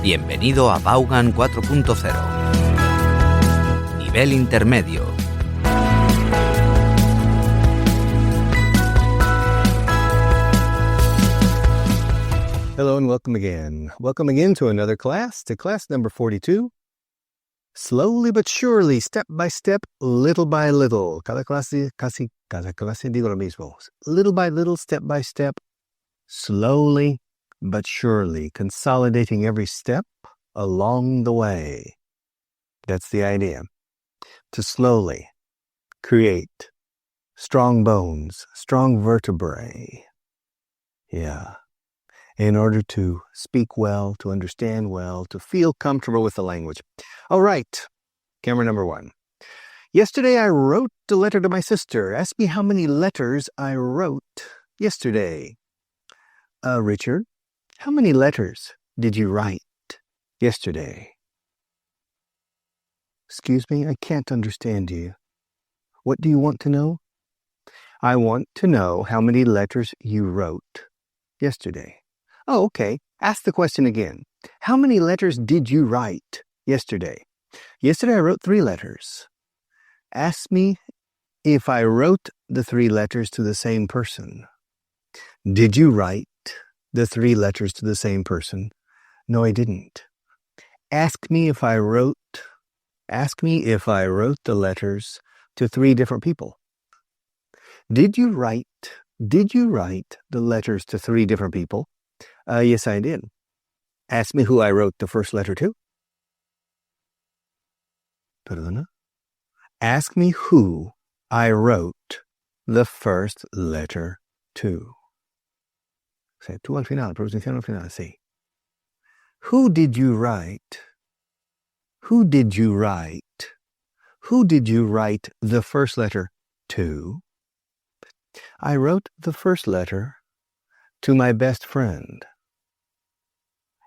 Bienvenido a Vaughan 4.0. Nivel Intermedio. Hello and welcome again. Welcome again to another class, to class number 42. Slowly but surely, step by step, little by little. Cada clase digo lo mismo. Little by little, step by step, slowly but surely, consolidating every step along the way. That's the idea. To slowly create strong bones, strong vertebrae. Yeah. In order to speak well, to understand well, to feel comfortable with the language. All right, camera number 1. Yesterday I wrote a letter to my sister. Ask me how many letters I wrote yesterday. Richard, how many letters did you write yesterday? Excuse me, I can't understand you. What do you want to know? I want to know how many letters you wrote yesterday. Oh, okay. Ask the question again. How many letters did you write yesterday? Yesterday I wrote 3 letters. Ask me if I wrote the 3 letters to the same person. Did you write the 3 letters to the same person? No, I didn't. Ask me if I wrote the letters to 3 different people. Did you write the letters to 3 different people? Yes, I did. Ask me who I wrote the first letter to. Perdona? Ask me who I wrote the first letter to. O sea, tú al final, pronunciación al final, sí. Who did you write? Who did you write? Who did you write the first letter to? I wrote the first letter to my best friend.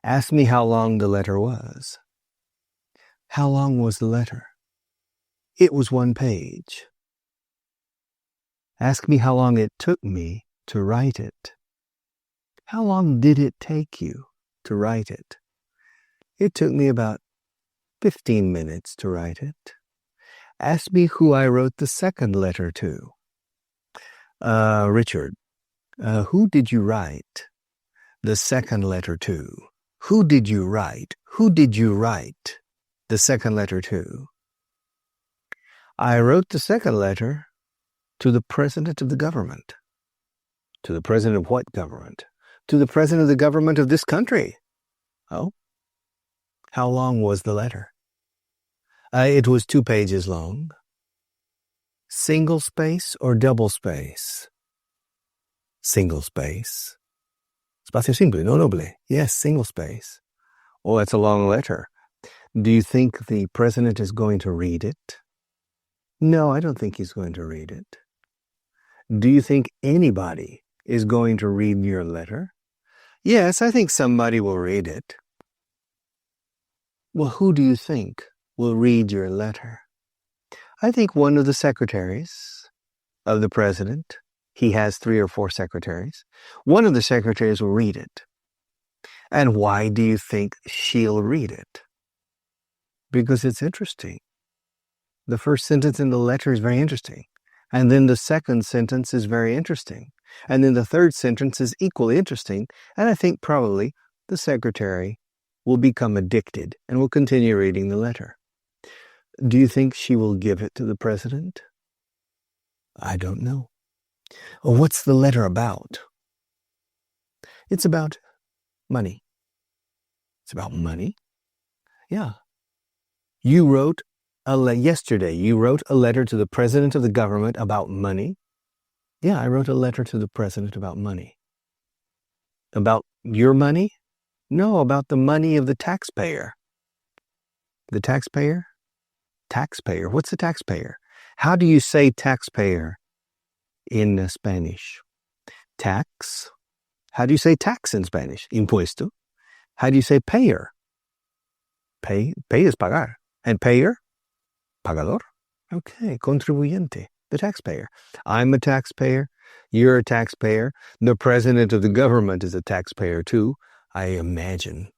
Ask me how long the letter was. How long was the letter? It was 1 page. Ask me how long it took me to write it. How long did it take you to write it? It took me about 15 minutes to write it. Ask me who I wrote the second letter to. Richard, who did you write the second letter to? Who did you write? Who did you write the second letter to? I wrote the second letter to the President of the government. To the President of what government? To the President of the government of this country. Oh? How long was the letter? It was 2 pages long. Single space or double space? Single space. Espacio simple, no doble. Yes, single space. Oh, that's a long letter. Do you think the president is going to read it? No, I don't think he's going to read it. Do you think anybody is going to read your letter? Yes, I think somebody will read it. Well, who do you think will read your letter? I think one of the secretaries of the president. He has 3 or 4 secretaries. One of the secretaries will read it. And why do you think she'll read it? Because it's interesting. The first sentence in the letter is very interesting. And then the second sentence is very interesting. And then the third sentence is equally interesting. And I think probably the secretary will become addicted and will continue reading the letter. Do you think she will give it to the president? I don't know. Well, what's the letter about? It's about money. It's about money? Yeah. You wrote yesterday, you wrote a letter to the president of the government about money? Yeah, I wrote a letter to the president about money. About your money? No, about the money of the taxpayer. The taxpayer? Taxpayer. What's a taxpayer? How do you say taxpayer in Spanish? Tax. How do you say tax in Spanish? Impuesto. How do you say payer? Pay is pagar. And payer? Pagador. Okay, contribuyente, the taxpayer. I'm a taxpayer. You're a taxpayer. The president of the government is a taxpayer too, I imagine.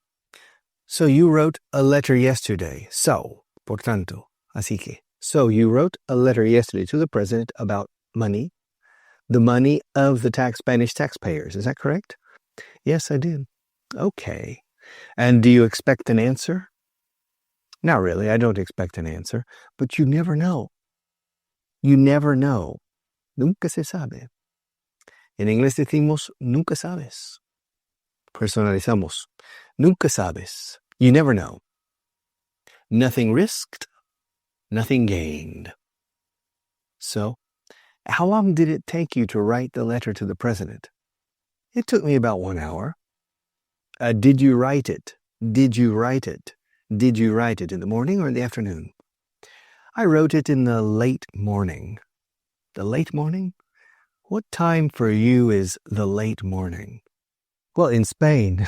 So you wrote a letter yesterday. So, por tanto, así que. So you wrote a letter yesterday to the president about money, the money of the Spanish taxpayers. Is that correct? Yes, I did. Okay. And do you expect an answer? Not really. I don't expect an answer. But you never know. You never know. Nunca se sabe. En inglés decimos, nunca sabes. Personalizamos. Nunca sabes. You never know. Nothing risked, nothing gained. So, how long did it take you to write the letter to the president? It took me about 1 hour. Did you write it? Did you write it? Did you write it in the morning or in the afternoon? I wrote it in the late morning. The late morning? What time for you is the late morning? Well, in Spain,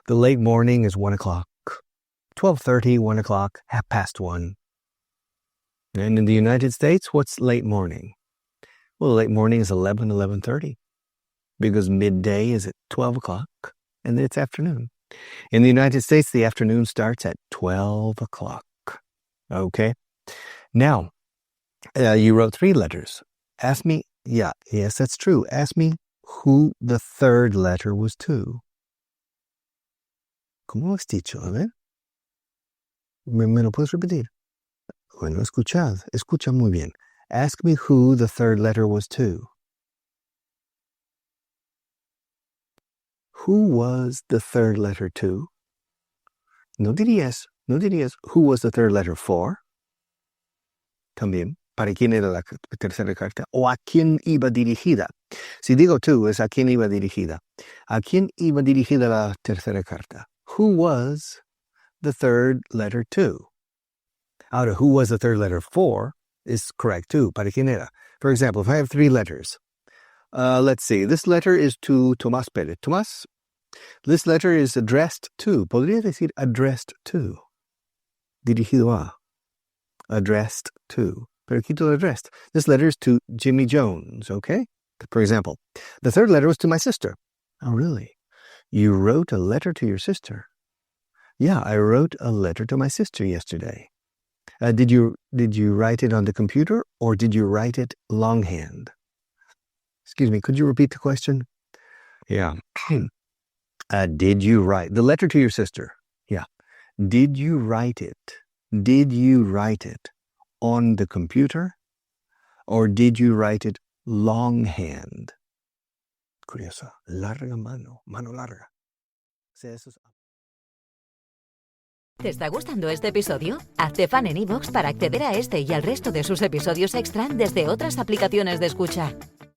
the late morning is 1 o'clock, 12:30, 1 o'clock, 1:30. And in the United States, what's late morning? Well, late morning is 11, 11:30, because midday is at 12 o'clock, and then it's afternoon. In the United States, the afternoon starts at 12 o'clock. Okay? Now, you wrote 3 letters. Ask me, yes, that's true. Ask me who the third letter was to. ¿Cómo has dicho? A ver. ¿Me lo puedes repetir? Bueno, escucha muy bien. Ask me who the third letter was to. Who was the third letter to? No dirías who was the third letter for. También, ¿para quién era la tercera carta? O ¿a quién iba dirigida? Si digo to, es ¿a quién iba dirigida? ¿A quién iba dirigida la tercera carta? Who was the third letter to? Ahora, who was the third letter for is correct too. ¿Para quién era? For example, if I have 3 letters, let's see. This letter is to Tomás Pérez. Tomás, this letter is addressed to. Podría decir addressed to. Dirigido a. Addressed to. Pero quito addressed. This letter is to Jimmy Jones, okay? For example, the third letter was to my sister. Oh, really? You wrote a letter to your sister? Yeah, I wrote a letter to my sister yesterday. Did you write it on the computer or did you write it longhand? Excuse me, could you repeat the question? Yeah. Did you write the letter to your sister? Yeah. Did you write it? Did you write it on the computer or did you write it longhand? Curiosa. Larga mano larga. ¿Te está gustando este episodio? Hazte fan en iVoox para acceder a este y al resto de sus episodios extra desde otras aplicaciones de escucha.